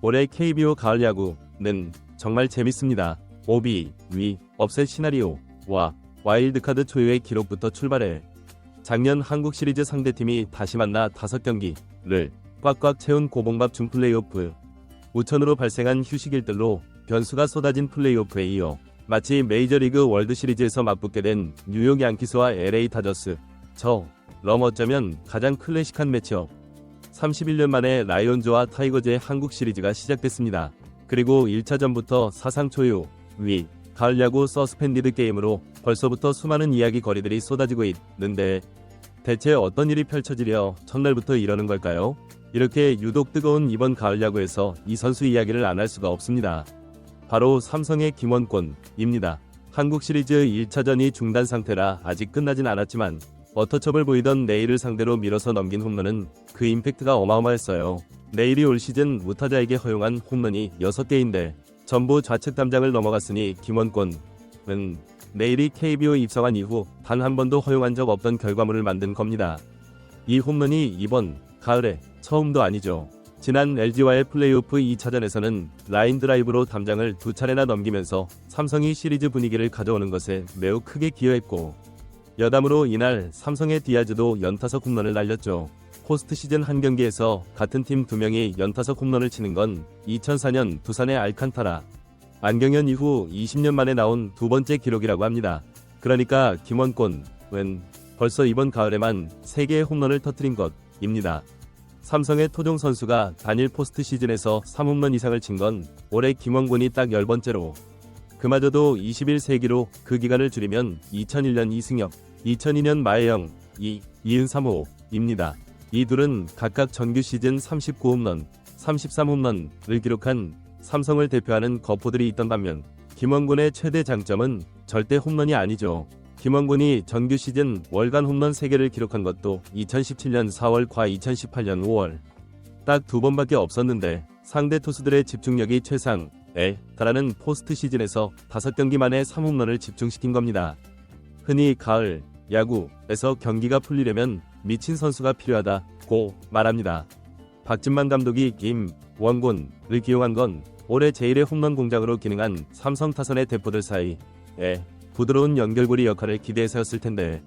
올해 KBO 가을 야구는 정말 재밌습니다. 오비, 위, 업셋 시나리오와 와일드카드 초유의 기록부터 출발해 작년 한국 시리즈 상대팀이 다시 만나 5경기를 꽉꽉 채운 고봉밥 준 플레이오프, 우천으로 발생한 휴식일들로 변수가 쏟아진 플레이오프에 이어 마치 메이저리그 월드시리즈에서 맞붙게 된 뉴욕 양키스와 LA 다저스, 어쩌면 가장 클래식한 매치업. 31년 만에 라이온즈와 타이거즈의 한국 시리즈가 시작됐습니다. 그리고 1차전부터 사상 초유, 위, 가을 야구 서스펜디드 게임으로 벌써부터 수많은 이야기 거리들이 쏟아지고 있는데 대체 어떤 일이 펼쳐지려 첫날부터 이러는 걸까요? 이렇게 유독 뜨거운 이번 가을 야구에서 이 선수 이야기를 안 할 수가 없습니다. 바로 삼성의 김원권입니다. 한국 시리즈 1차전이 중단 상태라 아직 끝나진 않았지만 워터첩을 보이던 네일을 상대로 밀어서 넘긴 홈런은 그 임팩트가 어마어마했어요. 네일이 올 시즌 무타자에게 허용한 홈런이 6개인데 전부 좌측 담장을 넘어갔으니 김원권은 네일이 KBO 입성한 이후 단 한 번도 허용한 적 없던 결과물을 만든 겁니다. 이 홈런이 이번 가을에 처음도 아니죠. 지난 LG와의 플레이오프 2차전에서는 라인 드라이브로 담장을 2차례나 넘기면서 삼성이 시리즈 분위기를 가져오는 것에 매우 크게 기여했고, 여담으로 이날 삼성의 디아즈도 연타석 홈런을 날렸죠. 포스트 시즌 한 경기에서 같은 팀 2명이 연타석 홈런을 치는 건 2004년 두산의 알칸타라, 안경현 이후 20년 만에 나온 두 번째 기록이라고 합니다. 그러니까 김원권은 벌써 이번 가을에만 3개의 홈런을 터뜨린 것입니다. 삼성의 토종 선수가 단일 포스트 시즌에서 3홈런 이상을 친 건 올해 김원권이 딱 10번째로, 그마저도 21세기로 그 기간을 줄이면 2001년 이승엽, 2002년 마혜영, 이은 3호입니다. 이 둘은 각각 정규 시즌 39홈런, 33홈런을 기록한 삼성을 대표하는 거포들이 있던 반면 김원권의 최대 장점은 절대 홈런이 아니죠. 김원권이 정규 시즌 월간 홈런 3개를 기록한 것도 2017년 4월과 2018년 5월 딱 2번밖에 없었는데 상대 투수들의 집중력이 최상에 달하는 포스트 시즌에서 5경기 만에 3홈런을 집중시킨 겁니다. 흔히 가을 야구에서 경기가 풀리려면 미친 선수가 필요하다고 말합니다. 박진만 감독이 김원권을 기용한 건 올해 제1의 홈런 공장으로 기능한 삼성 타선의 대포들 사이에 부드러운 연결고리 역할을 기대해서였을 텐데,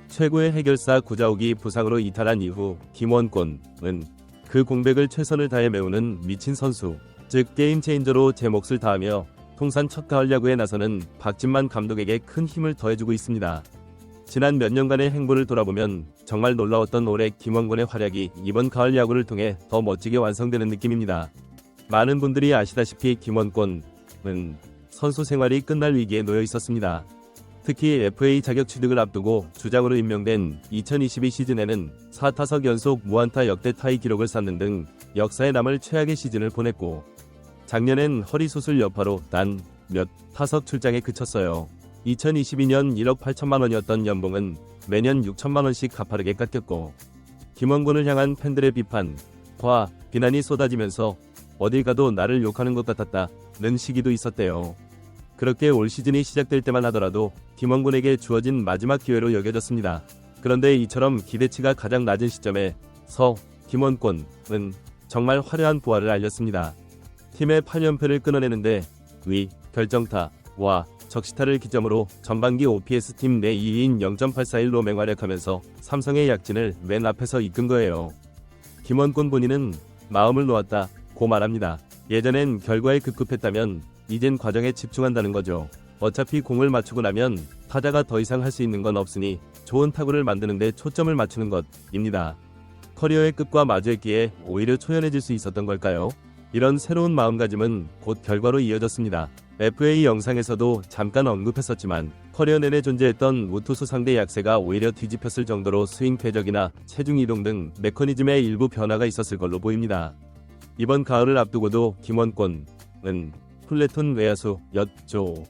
최고의 해결사 구자욱이 부상으로 이탈한 이후 김원권은 그 공백을 최선을 다해 메우는 미친 선수, 즉 게임 체인저로 제 몫을 다하며 통산 첫 가을 야구에 나서는 박진만 감독에게 큰 힘을 더해주고 있습니다. 지난 몇 년간의 행보를 돌아보면 정말 놀라웠던 올해 김원권의 활약이 이번 가을 야구를 통해 더 멋지게 완성되는 느낌입니다. 많은 분들이 아시다시피 김원권은 선수 생활이 끝날 위기에 놓여 있었습니다. 특히 FA 자격 취득을 앞두고 주장으로 임명된 2022 시즌에는 4타석 연속 무안타 역대 타이 기록을 쌓는 등 역사에 남을 최악의 시즌을 보냈고, 작년엔 허리 수술 여파로 단 몇 타석 출장에 그쳤어요. 2022년 1억 8천만 원이었던 연봉은 매년 6천만 원씩 가파르게 깎였고, 김원권을 향한 팬들의 비판과 비난이 쏟아지면서 어딜 가도 나를 욕하는 것 같았다는 시기도 있었대요. 그렇게 올 시즌이 시작될 때만 하더라도 김원권에게 주어진 마지막 기회로 여겨졌습니다. 그런데 이처럼 기대치가 가장 낮은 시점에서 김원권은 정말 화려한 부활을 알렸습니다. 팀의 8연패를 끊어내는데 위, 결정타와 적시타를 기점으로 전반기 OPS 팀 내 2위인 0.841로 맹활약하면서 삼성의 약진을 맨 앞에서 이끈 거예요. 김원권 본인은 마음을 놓았다고 말합니다. 예전엔 결과에 급급했다면 이젠 과정에 집중한다는 거죠. 어차피 공을 맞추고 나면 타자가 더 이상 할 수 있는 건 없으니 좋은 타구를 만드는 데 초점을 맞추는 것입니다. 커리어의 끝과 마주했기에 오히려 초연해질 수 있었던 걸까요? 이런 새로운 마음가짐은 곧 결과로 이어졌습니다. FA 영상에서도 잠깐 언급했었지만 커리어 내내 존재했던 우투수 상대 약세가 오히려 뒤집혔을 정도로 스윙 궤적이나 체중 이동 등 메커니즘에 일부 변화가 있었을 걸로 보입니다. 이번 가을을 앞두고도 김원권은 플래툰 외야수였죠.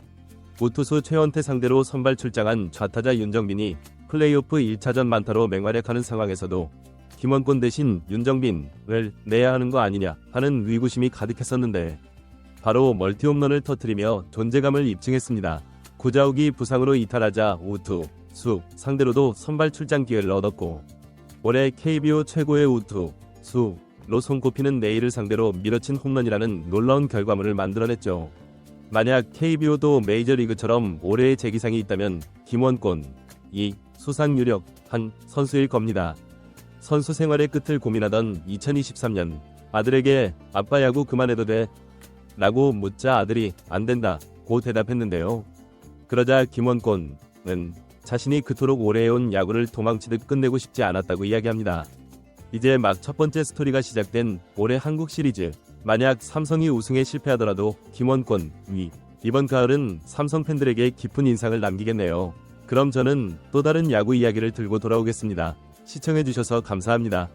우투수 최원태 상대로 선발 출장한 좌타자 윤정빈이 플레이오프 1차전 만타로 맹활약하는 상황에서도 김원권 대신 윤정빈을 내야 하는 거 아니냐 하는 의구심이 가득했었는데 바로 멀티홈런을 터뜨리며 존재감을 입증했습니다. 구자욱이 부상으로 이탈하자 우투수 상대로도 선발 출장 기회를 얻었고, 올해 KBO 최고의 우투수 로 손꼽히는 내일을 상대로 밀어친 홈런이라는 놀라운 결과물을 만들어냈죠. 만약 KBO도 메이저리그처럼 올해의 재기상이 있다면 김원권, 이 수상 유력 한 선수일 겁니다. 선수 생활의 끝을 고민하던 2023년 아들에게 아빠 야구 그만해도 돼? 라고 묻자 아들이 안 된다 고 대답했는데요. 그러자 김원권은 자신이 그토록 오래 해온 야구를 도망치듯 끝내고 싶지 않았다고 이야기합니다. 이제 막 첫 번째 스토리가 시작된 올해 한국 시리즈. 만약 삼성이 우승에 실패하더라도 김원권이 이번 가을은 삼성 팬들에게 깊은 인상을 남기겠네요. 그럼 저는 또 다른 야구 이야기를 들고 돌아오겠습니다. 시청해주셔서 감사합니다.